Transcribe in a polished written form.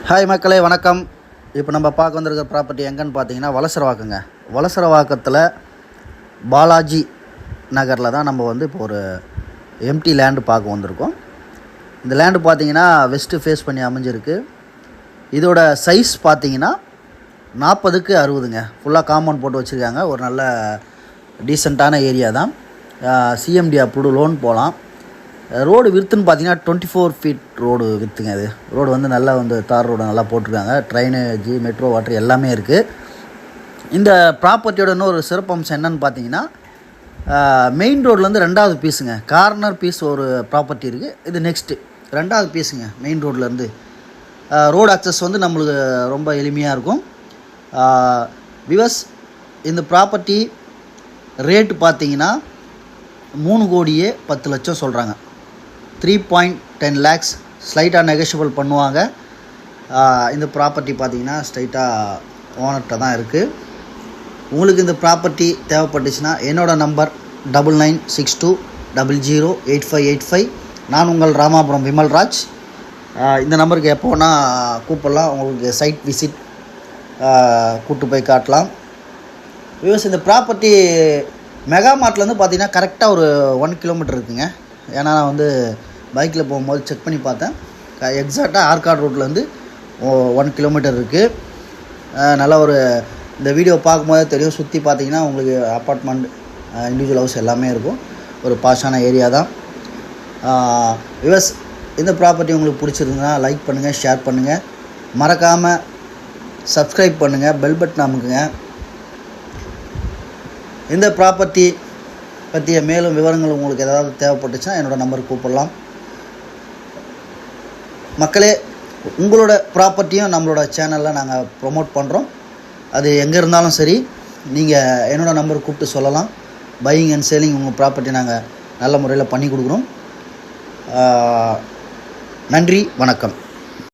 Hi மக்களே வணக்கம். இப்போ நம்ம பார்க்க வந்திருக்கிற ப்ராப்பர்ட்டி எங்கன்னு பார்த்தீங்கன்னா வலசரவாக்கங்க. வலசரவாக்கத்தில் பாலாஜி நகரில் தான் நம்ம வந்து இப்போ ஒரு எம்டி லேண்டு பார்க்க வந்திருக்கோம். இந்த லேண்டு பார்த்தீங்கன்னா வெஸ்ட்டு ஃபேஸ் பண்ணி அமைஞ்சிருக்கு. இதோட சைஸ் பார்த்தீங்கன்னா 40க்கு 60ங்க. ஃபுல்லாக காம்பவுண்ட் போட்டு வச்சுருக்காங்க. ஒரு நல்ல டீசெண்டான ஏரியா தான். சிஎம்டி அப்ரூவ்டு லோன் போகலாம். ரோடு விருத்துன்னு பார்த்தீங்கன்னா 24 ஃபீட் ரோடு விற்றுங்க. அது ரோடு வந்து நல்லா வந்து தார் ரோடு நல்லா போட்டிருக்காங்க. ட்ரைனேஜ், மெட்ரோ வாட்டர் எல்லாமே இருக்குது. இந்த ப்ராப்பர்ட்டியோட இன்னொரு சிறப்பம்சம் என்னன்னு பார்த்தீங்கன்னா மெயின் ரோட்லேருந்து 2வது பீஸுங்க. கார்னர் பீஸ் ஒரு ப்ராப்பர்ட்டி இருக்குது. இது நெக்ஸ்ட்டு 2வது பீஸுங்க. மெயின் ரோட்லேருந்து ரோடு அக்சஸ் வந்து நம்மளுக்கு ரொம்ப எளிமையாக இருக்கும். விவஸ் இந்த ப்ராப்பர்ட்டி ரேட்டு பார்த்தீங்கன்னா 3,10,00,000 சொல்கிறாங்க. 3.10 lakhs ஸ்லைட்டாக நெகோஷியபிள் பண்ணுவாங்க. இந்த ப்ராப்பர்ட்டி பார்த்தீங்கன்னா ஸ்ட்ரைட்டாக ஓனர்கிட்ட தான் இருக்குது. உங்களுக்கு இந்த ப்ராப்பர்ட்டி தேவைப்பட்டுச்சுன்னா என்னோடய நம்பர் 9962008585. நான் உங்கள் ராமாபுரம் விமல்ராஜ். இந்த நம்பருக்கு எப்போ வேணால் கூப்பிடலாம். உங்களுக்கு சைட் விசிட் கூப்பிட்டு போய் காட்டலாம். வியூஸ் இந்த ப்ராப்பர்ட்டி மெகா மார்ட்லேருந்து பார்த்தீங்கன்னா கரெக்டாக ஒரு 1 கிலோமீட்டர் இருக்குங்க. ஏன்னா நான் வந்து பைக்கில் போகும்போது செக் பண்ணி பார்த்தேன். எக்ஸாக்டாக ஆர்காட் ரோட்லேருந்து 1 கிலோமீட்டர் இருக்குது. நல்ல ஒரு இந்த வீடியோ பார்க்கும்போதே தெரியும். சுற்றி பார்த்தீங்கன்னா உங்களுக்கு அப்பார்ட்மெண்ட், இண்டிவிஜுவல் ஹவுஸ் எல்லாமே இருக்கும். ஒரு பாஷான ஏரியா தான். விவஸ் இந்த ப்ராப்பர்ட்டி உங்களுக்கு பிடிச்சிருந்ததுன்னா லைக் பண்ணுங்கள், ஷேர் பண்ணுங்கள், மறக்காமல் சப்ஸ்கிரைப் பண்ணுங்கள், பெல் பட்டன் அமுக்குங்க. இந்த ப்ராப்பர்ட்டி பற்றிய மேலும் விவரங்கள் உங்களுக்கு ஏதாவது தேவைப்பட்டுச்சுன்னா என்னோடய நம்பருக்கு கூப்பிடலாம். மக்களே, உங்களோட ப்ராப்பர்ட்டியும் நம்மளோட சேனலில் நாங்கள் ப்ரொமோட் பண்ணுறோம். அது எங்கே இருந்தாலும் சரி, நீங்கள் என்னோடய நம்பருக்கு கூப்பிட்டு சொல்லலாம். பையிங் அண்ட் சேலிங் உங்கள் ப்ராப்பர்ட்டி நாங்கள் நல்ல முறையில் பண்ணி கொடுக்குறோம். நன்றி, வணக்கம்.